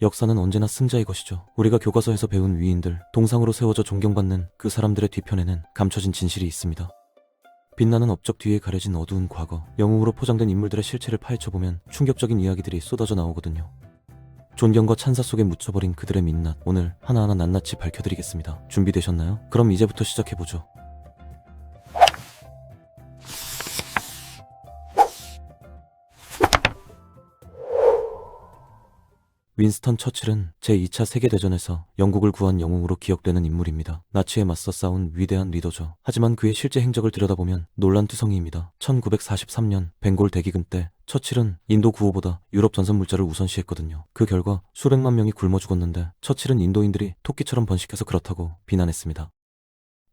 역사는 언제나 승자의 것이죠. 우리가 교과서에서 배운 위인들, 동상으로 세워져 존경받는 그 사람들의 뒤편에는 감춰진 진실이 있습니다. 빛나는 업적 뒤에 가려진 어두운 과거, 영웅으로 포장된 인물들의 실체를 파헤쳐보면 충격적인 이야기들이 쏟아져 나오거든요. 존경과 찬사 속에 묻혀버린 그들의 민낯, 오늘 하나하나 낱낱이 밝혀드리겠습니다. 준비되셨나요? 그럼 이제부터 시작해보죠. 윈스턴 처칠은 제2차 세계대전에서 영국을 구한 영웅으로 기억되는 인물입니다. 나치에 맞서 싸운 위대한 리더죠. 하지만 그의 실제 행적을 들여다보면 논란투성이입니다. 1943년 벵골 대기근 때 처칠은 인도 구호보다 유럽 전선 물자를 우선시했거든요. 그 결과 수백만 명이 굶어 죽었는데 처칠은 인도인들이 토끼처럼 번식해서 그렇다고 비난했습니다.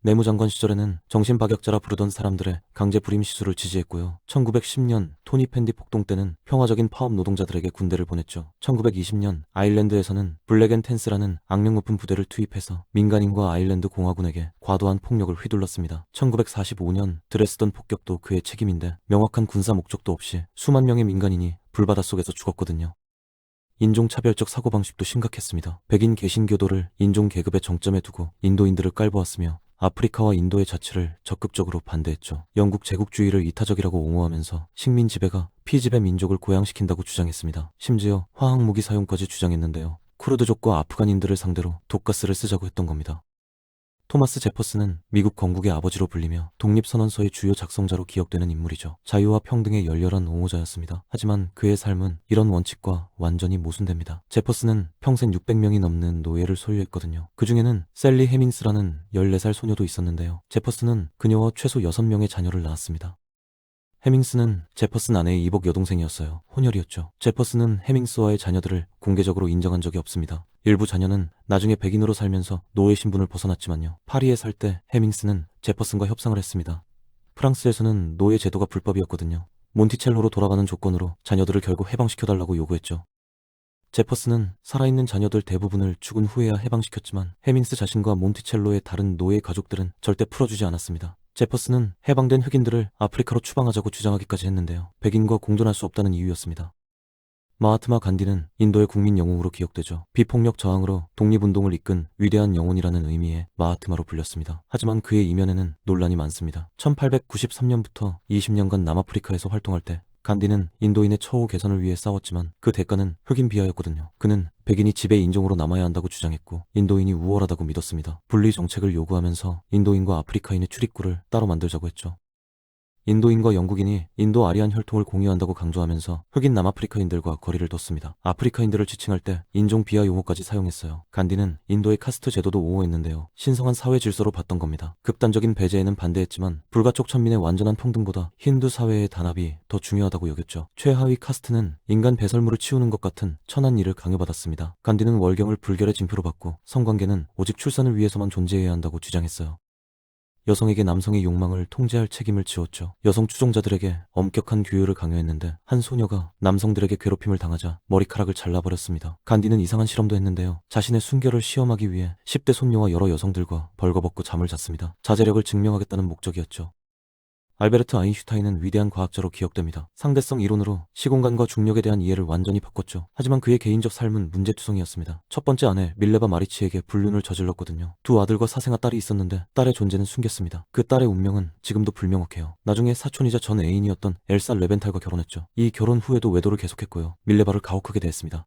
내무장관 시절에는 정신박약자라 부르던 사람들의 강제 불임 시술을 지지했고요. 1910년 토니 펜디 폭동 때는 평화적인 파업 노동자들에게 군대를 보냈죠. 1920년 아일랜드에서는 블랙 앤 텐스라는 악명 높은 부대를 투입해서 민간인과 아일랜드 공화군에게 과도한 폭력을 휘둘렀습니다. 1945년 드레스던 폭격도 그의 책임인데 명확한 군사 목적도 없이 수만 명의 민간인이 불바다 속에서 죽었거든요. 인종차별적 사고방식도 심각했습니다. 백인 개신교도를 인종계급의 정점에 두고 인도인들을 깔보았으며 아프리카와 인도의 자치를 적극적으로 반대했죠. 영국 제국주의를 이타적이라고 옹호하면서 식민 지배가 피지배 민족을 고양시킨다고 주장했습니다. 심지어 화학무기 사용까지 주장했는데요. 쿠르드족과 아프간인들을 상대로 독가스를 쓰자고 했던 겁니다. 토마스 제퍼슨은 미국 건국의 아버지로 불리며 독립선언서의 주요 작성자로 기억되는 인물이죠. 자유와 평등의 열렬한 옹호자였습니다. 하지만 그의 삶은 이런 원칙과 완전히 모순됩니다. 제퍼슨은 평생 600명이 넘는 노예를 소유했거든요. 그 중에는 셀리 해밍스라는 14살 소녀도 있었는데요. 제퍼슨은 그녀와 최소 6명의 자녀를 낳았습니다. 해밍스는 제퍼슨 아내의 이복 여동생이었어요. 혼혈이었죠. 제퍼슨은 해밍스와의 자녀들을 공개적으로 인정한 적이 없습니다. 일부 자녀는 나중에 백인으로 살면서 노예 신분을 벗어났지만요. 파리에 살 때 해밍스는 제퍼슨과 협상을 했습니다. 프랑스에서는 노예 제도가 불법이었거든요. 몬티첼로로 돌아가는 조건으로 자녀들을 결국 해방시켜달라고 요구했죠. 제퍼슨은 살아있는 자녀들 대부분을 죽은 후에야 해방시켰지만 해밍스 자신과 몬티첼로의 다른 노예 가족들은 절대 풀어주지 않았습니다. 제퍼슨은 해방된 흑인들을 아프리카로 추방하자고 주장하기까지 했는데요. 백인과 공존할 수 없다는 이유였습니다. 마하트마 간디는 인도의 국민 영웅으로 기억되죠. 비폭력 저항으로 독립운동을 이끈 위대한 영혼이라는 의미의 마하트마로 불렸습니다. 하지만 그의 이면에는 논란이 많습니다. 1893년부터 20년간 남아프리카에서 활동할 때 간디는 인도인의 처우 개선을 위해 싸웠지만 그 대가는 흑인 비하였거든요. 그는 백인이 지배 인종으로 남아야 한다고 주장했고 인도인이 우월하다고 믿었습니다. 분리 정책을 요구하면서 인도인과 아프리카인의 출입구를 따로 만들자고 했죠. 인도인과 영국인이 인도 아리안 혈통을 공유한다고 강조하면서 흑인 남아프리카인들과 거리를 뒀습니다. 아프리카인들을 지칭할 때 인종 비하 용어까지 사용했어요. 간디는 인도의 카스트 제도도 옹호했는데요. 신성한 사회 질서로 봤던 겁니다. 극단적인 배제에는 반대했지만 불가촉 천민의 완전한 평등보다 힌두 사회의 단합이 더 중요하다고 여겼죠. 최하위 카스트는 인간 배설물을 치우는 것 같은 천한 일을 강요받았습니다. 간디는 월경을 불결의 징표로 봤고 성관계는 오직 출산을 위해서만 존재해야 한다고 주장했어요. 여성에게 남성의 욕망을 통제할 책임을 지웠죠. 여성 추종자들에게 엄격한 규율을 강요했는데 한 소녀가 남성들에게 괴롭힘을 당하자 머리카락을 잘라버렸습니다. 간디는 이상한 실험도 했는데요. 자신의 순결을 시험하기 위해 10대 손녀와 여러 여성들과 벌거벗고 잠을 잤습니다. 자제력을 증명하겠다는 목적이었죠. 알베르트 아인슈타인은 위대한 과학자로 기억됩니다. 상대성 이론으로 시공간과 중력에 대한 이해를 완전히 바꿨죠. 하지만 그의 개인적 삶은 문제투성이었습니다. 첫 번째 아내 밀레바 마리치에게 불륜을 저질렀거든요. 두 아들과 사생아 딸이 있었는데 딸의 존재는 숨겼습니다. 그 딸의 운명은 지금도 불명확해요. 나중에 사촌이자 전 애인이었던 엘사 레벤탈과 결혼했죠. 이 결혼 후에도 외도를 계속했고요. 밀레바를 가혹하게 대했습니다.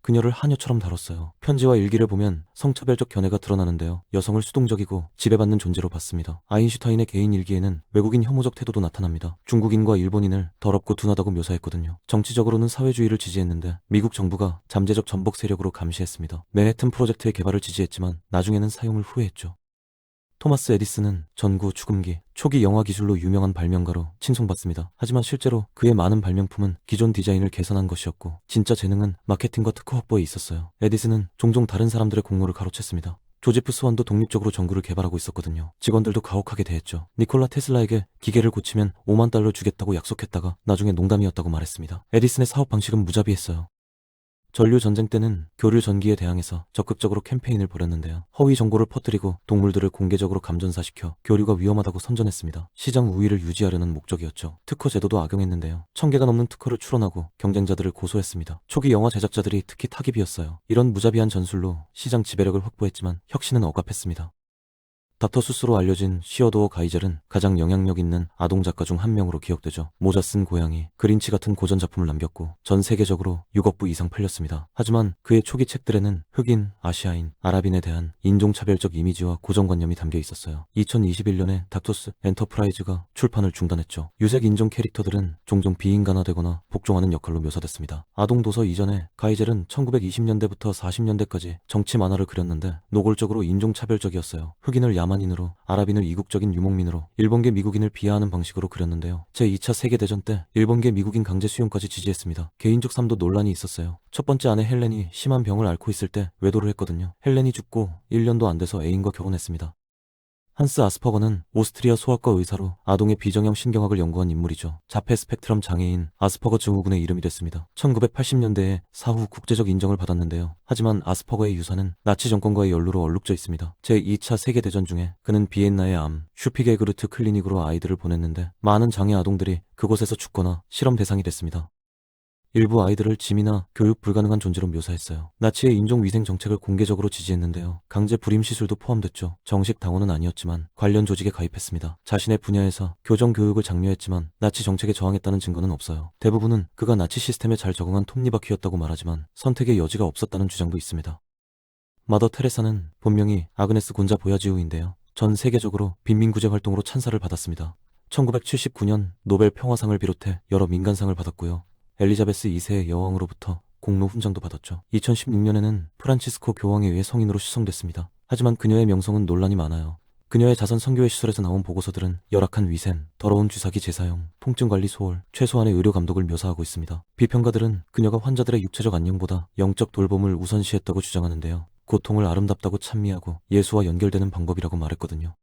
그녀를 하녀처럼 다뤘어요. 편지와 일기를 보면 성차별적 견해가 드러나는데요. 여성을 수동적이고 지배받는 존재로 봤습니다. 아인슈타인의 개인 일기에는 외국인 혐오적 태도도 나타납니다. 중국인과 일본인을 더럽고 둔하다고 묘사했거든요. 정치적으로는 사회주의를 지지했는데 미국 정부가 잠재적 전복 세력으로 감시했습니다. 맨해튼 프로젝트의 개발을 지지했지만 나중에는 사용을 후회했죠. 토마스 에디슨은 전구, 축음기, 초기 영화 기술로 유명한 발명가로 칭송받습니다. 하지만 실제로 그의 많은 발명품은 기존 디자인을 개선한 것이었고 진짜 재능은 마케팅과 특허 확보에 있었어요. 에디슨은 종종 다른 사람들의 공로를 가로챘습니다. 조지프 스완도 독립적으로 전구를 개발하고 있었거든요. 직원들도 가혹하게 대했죠. 니콜라 테슬라에게 기계를 고치면 5만 달러 주겠다고 약속했다가 나중에 농담이었다고 말했습니다. 에디슨의 사업 방식은 무자비했어요. 전류 전쟁 때는 교류 전기에 대항해서 적극적으로 캠페인을 벌였는데요. 허위 정보를 퍼뜨리고 동물들을 공개적으로 감전사시켜 교류가 위험하다고 선전했습니다. 시장 우위를 유지하려는 목적이었죠. 특허 제도도 악용했는데요. 1000개가 넘는 특허를 출원하고 경쟁자들을 고소했습니다. 초기 영화 제작자들이 특히 타깃이었어요. 이런 무자비한 전술로 시장 지배력을 확보했지만 혁신은 억압했습니다. 닥터 수스로 알려진 시어도어 가이젤은 가장 영향력 있는 아동 작가 중 한 명으로 기억되죠. 모자 쓴 고양이, 그린치 같은 고전 작품을 남겼고 전 세계적으로 6억 부 이상 팔렸습니다. 하지만 그의 초기 책들에는 흑인, 아시아인, 아랍인에 대한 인종차별적 이미지와 고정관념이 담겨 있었어요. 2021년에 닥터스 엔터프라이즈가 출판을 중단했죠. 유색 인종 캐릭터들은 종종 비인간화되거나 복종하는 역할로 묘사됐습니다. 아동 도서 이전에 가이젤은 1920년대부터 40년대까지 정치 만화를 그렸는데 노골적으로 인종차별적이었어요. 흑인을 야만인으로, 아랍인을 이국적인 유목민으로, 일본계 미국인을 비하하는 방식으로 그렸는데요. 제2차 세계대전 때 일본계 미국인 강제 수용까지 지지했습니다. 개인적 삶도 논란이 있었어요. 첫 번째 아내 헬렌이 심한 병을 앓고 있을 때 외도를 했거든요. 헬렌이 죽고 1년도 안 돼서 애인과 결혼했습니다. 한스 아스퍼거는 오스트리아 소아과 의사로 아동의 비정형 신경학을 연구한 인물이죠. 자폐 스펙트럼 장애인 아스퍼거 증후군의 이름이 됐습니다. 1980년대에 사후 국제적 인정을 받았는데요. 하지만 아스퍼거의 유산은 나치 정권과의 연루로 얼룩져 있습니다. 제2차 세계대전 중에 그는 비엔나의 암, 슈피게그루트 클리닉으로 아이들을 보냈는데 많은 장애 아동들이 그곳에서 죽거나 실험 대상이 됐습니다. 일부 아이들을 짐이나 교육 불가능한 존재로 묘사했어요. 나치의 인종위생 정책을 공개적으로 지지했는데요. 강제 불임 시술도 포함됐죠. 정식 당원은 아니었지만 관련 조직에 가입했습니다. 자신의 분야에서 교정 교육을 장려했지만 나치 정책에 저항했다는 증거는 없어요. 대부분은 그가 나치 시스템에 잘 적응한 톱니바퀴였다고 말하지만 선택의 여지가 없었다는 주장도 있습니다. 마더 테레사는 본명이 아그네스 곤자 보야지우인데요. 전 세계적으로 빈민구제 활동으로 찬사를 받았습니다. 1979년 노벨 평화상을 비롯해 여러 민간상을 받았고요. 엘리자베스 2세의 여왕으로부터 공로 훈장도 받았죠. 2016년에는 프란치스코 교황에 의해 성인으로 시성됐습니다. 하지만 그녀의 명성은 논란이 많아요. 그녀의 자선 선교회 시설에서 나온 보고서들은 열악한 위생, 더러운 주사기 재사용, 통증관리 소홀, 최소한의 의료 감독을 묘사하고 있습니다. 비평가들은 그녀가 환자들의 육체적 안녕보다 영적 돌봄을 우선시했다고 주장하는데요. 고통을 아름답다고 찬미하고 예수와 연결되는 방법이라고 말했거든요.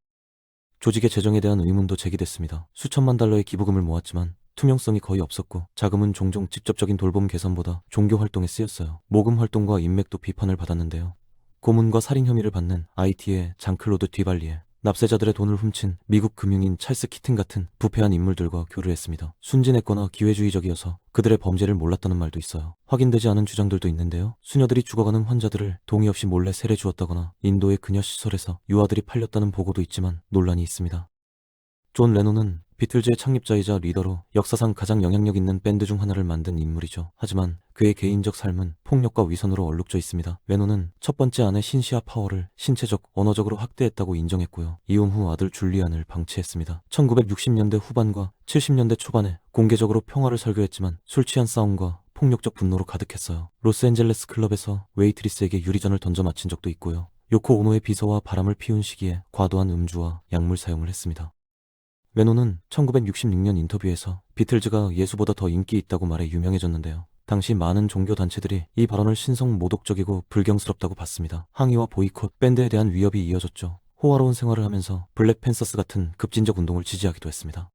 조직의 재정에 대한 의문도 제기됐습니다. 수천만 달러의 기부금을 모았지만 투명성이 거의 없었고 자금은 종종 직접적인 돌봄 개선보다 종교 활동에 쓰였어요. 모금 활동과 인맥도 비판을 받았는데요. 고문과 살인 혐의를 받는 IT의 장클로드 뒤발리에 납세자들의 돈을 훔친 미국 금융인 찰스 키튼 같은 부패한 인물들과 교류했습니다. 순진했거나 기회주의적이어서 그들의 범죄를 몰랐다는 말도 있어요. 확인되지 않은 주장들도 있는데요. 수녀들이 죽어가는 환자들을 동의 없이 몰래 세례 주었다거나 인도의 그녀 시설에서 유아들이 팔렸다는 보고도 있지만 논란이 있습니다. 존 레논은 비틀즈의 창립자이자 리더로 역사상 가장 영향력 있는 밴드 중 하나를 만든 인물이죠. 하지만 그의 개인적 삶은 폭력과 위선으로 얼룩져 있습니다. 레논은 첫 번째 아내 신시아 파워를 신체적, 언어적으로 학대했다고 인정했고요. 이혼 후 아들 줄리안을 방치했습니다. 1960년대 후반과 70년대 초반에 공개적으로 평화를 설교했지만 술 취한 싸움과 폭력적 분노로 가득했어요. 로스앤젤레스 클럽에서 웨이트리스에게 유리잔을 던져 맞힌 적도 있고요. 요코 오노의 비서와 바람을 피운 시기에 과도한 음주와 약물 사용을 했습니다. 레논은 1966년 인터뷰에서 비틀즈가 예수보다 더 인기 있다고 말해 유명해졌는데요. 당시 많은 종교단체들이 이 발언을 신성 모독적이고 불경스럽다고 봤습니다. 항의와 보이콧, 밴드에 대한 위협이 이어졌죠. 호화로운 생활을 하면서 블랙 팬서스 같은 급진적 운동을 지지하기도 했습니다.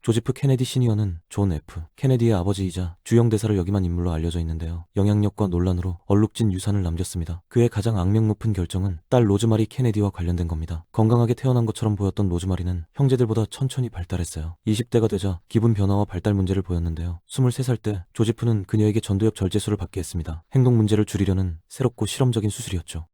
조지프 케네디 시니어는 존 F. 케네디의 아버지이자 주영 대사를 역임한 인물로 알려져 있는데요. 영향력과 논란으로 얼룩진 유산을 남겼습니다. 그의 가장 악명 높은 결정은 딸 로즈마리 케네디와 관련된 겁니다. 건강하게 태어난 것처럼 보였던 로즈마리는 형제들보다 천천히 발달했어요. 20대가 되자 기분 변화와 발달 문제를 보였는데요. 23살 때 조지프는 그녀에게 전두엽 절제술을 받게 했습니다. 행동 문제를 줄이려는 새롭고 실험적인 수술이었죠.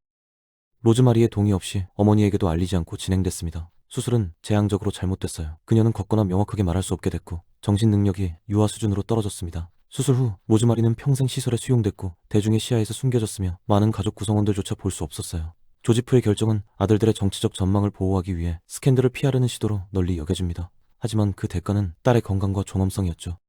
로즈마리의 동의 없이 어머니에게도 알리지 않고 진행됐습니다. 수술은 재앙적으로 잘못됐어요. 그녀는 걷거나 명확하게 말할 수 없게 됐고 정신 능력이 유아 수준으로 떨어졌습니다. 수술 후 로즈마리는 평생 시설에 수용됐고 대중의 시야에서 숨겨졌으며 많은 가족 구성원들조차 볼 수 없었어요. 조지프의 결정은 아들들의 정치적 전망을 보호하기 위해 스캔들을 피하려는 시도로 널리 여겨집니다. 하지만 그 대가는 딸의 건강과 존엄성이었죠.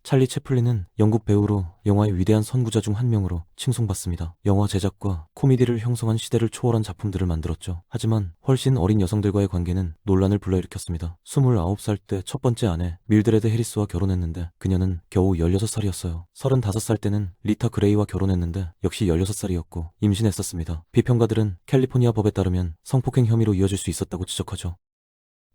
찰리 채플린은 영국 배우로 영화의 위대한 선구자 중 한 명으로 칭송받습니다. 영화 제작과 코미디를 형성한 시대를 초월한 작품들을 만들었죠. 하지만 훨씬 어린 여성들과의 관계는 논란을 불러일으켰습니다. 29살 때 첫 번째 아내 밀드레드 해리스와 결혼했는데 그녀는 겨우 16살이었어요. 35살 때는 리타 그레이와 결혼했는데 역시 16살이었고 임신했었습니다. 비평가들은 캘리포니아 법에 따르면 성폭행 혐의로 이어질 수 있었다고 지적하죠.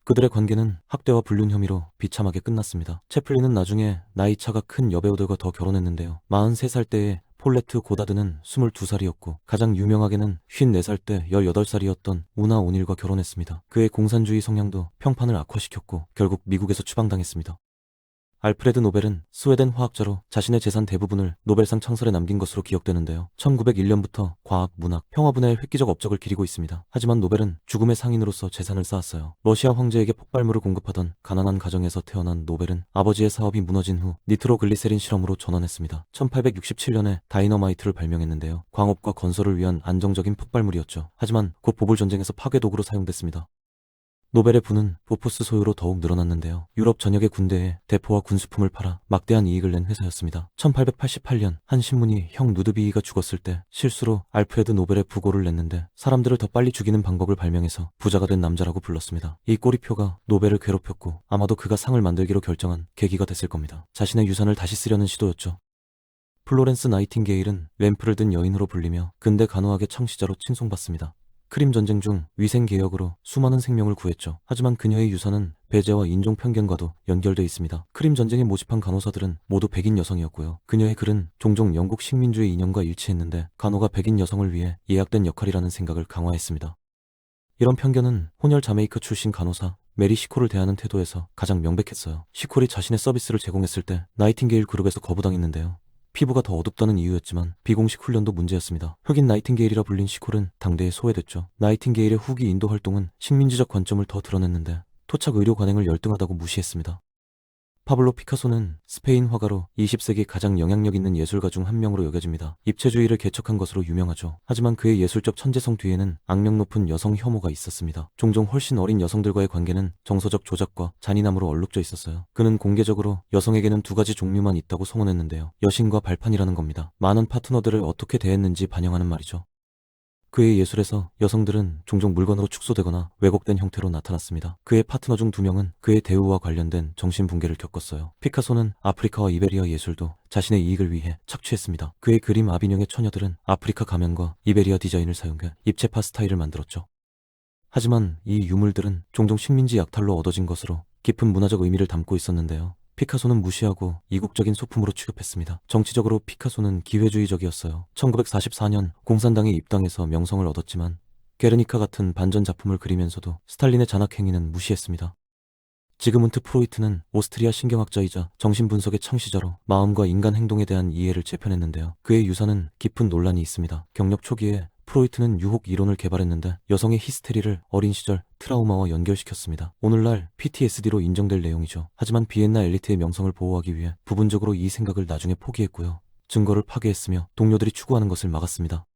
그들의 관계는 학대와 불륜 혐의로 비참하게 끝났습니다. 채플린은 나중에 나이 차가 큰 여배우들과 더 결혼했는데요. 43살 때에 폴레트 고다드는 22살이었고 가장 유명하게는 54살 때 18살이었던 우나 오닐과 결혼했습니다. 그의 공산주의 성향도 평판을 악화시켰고 결국 미국에서 추방당했습니다. 알프레드 노벨은 스웨덴 화학자로 자신의 재산 대부분을 노벨상 창설에 남긴 것으로 기억되는데요. 1901년부터 과학, 문학, 평화 분야의 획기적 업적을 기리고 있습니다. 하지만 노벨은 죽음의 상인으로서 재산을 쌓았어요. 러시아 황제에게 폭발물을 공급하던 가난한 가정에서 태어난 노벨은 아버지의 사업이 무너진 후 니트로글리세린 실험으로 전환했습니다. 1867년에 다이너마이트를 발명했는데요. 광업과 건설을 위한 안정적인 폭발물이었죠. 하지만 곧 보불 전쟁에서 파괴 도구로 사용됐습니다. 노벨의 부는 보포스 소유로 더욱 늘어났는데요. 유럽 전역의 군대에 대포와 군수품을 팔아 막대한 이익을 낸 회사였습니다. 1888년 한 신문이 형 누드비히가 죽었을 때 실수로 알프레드 노벨의 부고를 냈는데 사람들을 더 빨리 죽이는 방법을 발명해서 부자가 된 남자라고 불렀습니다. 이 꼬리표가 노벨을 괴롭혔고 아마도 그가 상을 만들기로 결정한 계기가 됐을 겁니다. 자신의 유산을 다시 쓰려는 시도였죠. 플로렌스 나이팅게일은 램프를 든 여인으로 불리며 근대 간호학의 창시자로 칭송받습니다. 크림 전쟁 중 위생 개혁으로 수많은 생명을 구했죠. 하지만 그녀의 유산은 배제와 인종 편견과도 연결돼 있습니다. 크림 전쟁에 모집한 간호사들은 모두 백인 여성이었고요. 그녀의 글은 종종 영국 식민주의 이념과 일치했는데 간호가 백인 여성을 위해 예약된 역할이라는 생각을 강화했습니다. 이런 편견은 혼혈 자메이카 출신 간호사 메리 시콜을 대하는 태도에서 가장 명백했어요. 시콜이 자신의 서비스를 제공했을 때 나이팅게일 그룹에서 거부당했는데요. 피부가 더 어둡다는 이유였지만 비공식 훈련도 문제였습니다. 흑인 나이팅게일이라 불린 시콜은 당대에 소외됐죠. 나이팅게일의 후기 인도 활동은 식민지적 관점을 더 드러냈는데 토착 의료 관행을 열등하다고 무시했습니다. 파블로 피카소는 스페인 화가로 20세기 가장 영향력 있는 예술가 중 한 명으로 여겨집니다. 입체주의를 개척한 것으로 유명하죠. 하지만 그의 예술적 천재성 뒤에는 악명 높은 여성 혐오가 있었습니다. 종종 훨씬 어린 여성들과의 관계는 정서적 조작과 잔인함으로 얼룩져 있었어요. 그는 공개적으로 여성에게는 두 가지 종류만 있다고 선언했는데요. 여신과 발판이라는 겁니다. 많은 파트너들을 어떻게 대했는지 반영하는 말이죠. 그의 예술에서 여성들은 종종 물건으로 축소되거나 왜곡된 형태로 나타났습니다. 그의 파트너 중 2명은 그의 대우와 관련된 정신붕괴를 겪었어요. 피카소는 아프리카와 이베리아 예술도 자신의 이익을 위해 착취했습니다. 그의 그림 아비뇽의 처녀들은 아프리카 가면과 이베리아 디자인을 사용해 입체파 스타일을 만들었죠. 하지만 이 유물들은 종종 식민지 약탈로 얻어진 것으로 깊은 문화적 의미를 담고 있었는데요. 피카소는 무시하고 이국적인 소품으로 취급했습니다. 정치적으로 피카소는 기회주의적이었어요. 1944년 공산당에 입당해서 명성을 얻었지만 게르니카 같은 반전 작품을 그리면서도 스탈린의 잔악 행위는 무시했습니다. 지그문트 프로이트는 오스트리아 신경학자이자 정신분석의 창시자로 마음과 인간 행동에 대한 이해를 재편했는데요. 그의 유산은 깊은 논란이 있습니다. 경력 초기에 프로이트는 유혹 이론을 개발했는데 여성의 히스테리를 어린 시절 트라우마와 연결시켰습니다. 오늘날 PTSD로 인정될 내용이죠. 하지만 비엔나 엘리트의 명성을 보호하기 위해 부분적으로 이 생각을 나중에 포기했고요. 증거를 파괴했으며 동료들이 추구하는 것을 막았습니다.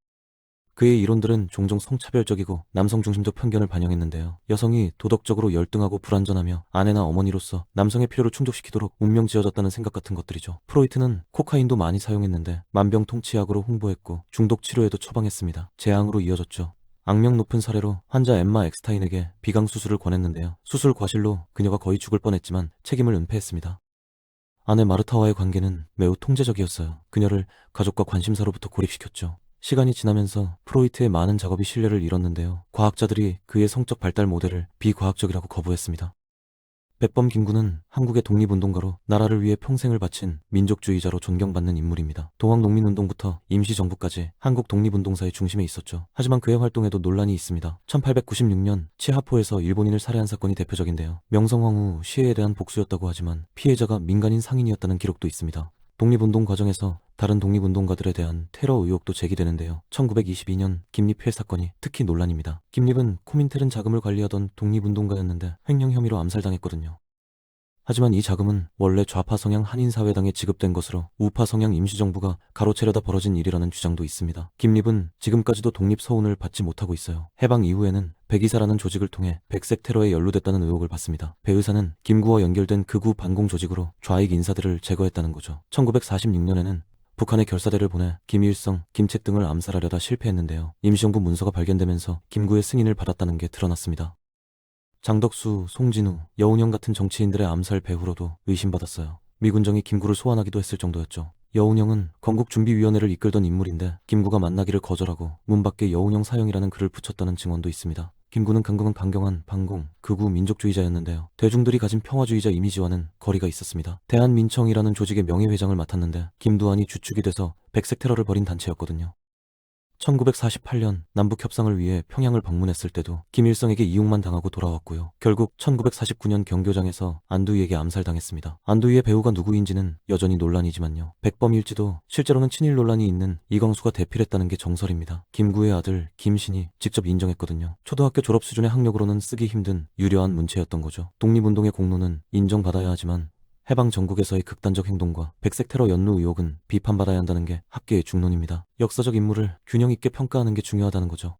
그의 이론들은 종종 성차별적이고 남성 중심적 편견을 반영했는데요. 여성이 도덕적으로 열등하고 불완전하며 아내나 어머니로서 남성의 필요를 충족시키도록 운명지어졌다는 생각 같은 것들이죠. 프로이트는 코카인도 많이 사용했는데 만병통치약으로 홍보했고 중독 치료에도 처방했습니다. 재앙으로 이어졌죠. 악명 높은 사례로 환자 엠마 엑스타인에게 비강 수술을 권했는데요. 수술 과실로 그녀가 거의 죽을 뻔했지만 책임을 은폐했습니다. 아내 마르타와의 관계는 매우 통제적이었어요. 그녀를 가족과 관심사로부터 고립시켰죠. 시간이 지나면서 프로이트의 많은 작업이 신뢰를 잃었는데요. 과학자들이 그의 성적 발달 모델을 비과학적이라고 거부했습니다. 백범 김구는 한국의 독립운동가로 나라를 위해 평생을 바친 민족주의자로 존경받는 인물입니다. 동학농민운동부터 임시정부까지 한국 독립운동사의 중심에 있었죠. 하지만 그의 활동에도 논란이 있습니다. 1896년 치하포에서 일본인을 살해한 사건이 대표적인데요. 명성황후 시해에 대한 복수였다고 하지만 피해자가 민간인 상인이었다는 기록도 있습니다. 독립운동 과정에서 다른 독립운동가들에 대한 테러 의혹도 제기되는데요. 1922년 김립회 사건이 특히 논란입니다. 김립은 코민텔은 자금을 관리하던 독립운동가였는데 횡령 혐의로 암살당했거든요. 하지만 이 자금은 원래 좌파 성향 한인사회당에 지급된 것으로 우파 성향 임시정부가 가로채려다 벌어진 일이라는 주장도 있습니다. 김립은 지금까지도 독립서운을 받지 못하고 있어요. 해방 이후에는 백의사라는 조직을 통해 백색 테러에 연루됐다는 의혹을 받습니다. 배 의사는 김구와 연결된 극우 반공 조직으로 좌익 인사들을 제거했다는 거죠. 1946년에는 북한에 결사대를 보내 김일성, 김책 등을 암살하려다 실패했는데요. 임시정부 문서가 발견되면서 김구의 승인을 받았다는 게 드러났습니다. 장덕수, 송진우, 여운형 같은 정치인들의 암살 배후로도 의심받았어요. 미군정이 김구를 소환하기도 했을 정도였죠. 여운형은 건국준비위원회를 이끌던 인물인데 김구가 만나기를 거절하고 문 밖에 여운형 사형이라는 글을 붙였다는 증언도 있습니다. 김구는 강경은 반경한 반공, 극우 민족주의자였는데요. 대중들이 가진 평화주의자 이미지와는 거리가 있었습니다. 대한민청이라는 조직의 명예회장을 맡았는데 김두한이 주축이 돼서 백색 테러를 벌인 단체였거든요. 1948년 남북 협상을 위해 평양을 방문했을 때도 김일성에게 이용만 당하고 돌아왔고요. 결국 1949년 경교장에서 안두희에게 암살당했습니다. 안두희의 배우가 누구인지는 여전히 논란이지만요. 백범일지도 실제로는 친일 논란이 있는 이광수가 대필했다는 게 정설입니다. 김구의 아들 김신이 직접 인정했거든요. 초등학교 졸업 수준의 학력으로는 쓰기 힘든 유려한 문체였던 거죠. 독립운동의 공로는 인정받아야 하지만 해방 전국에서의 극단적 행동과 백색 테러 연루 의혹은 비판받아야 한다는 게 학계의 중론입니다. 역사적 인물을 균형 있게 평가하는 게 중요하다는 거죠.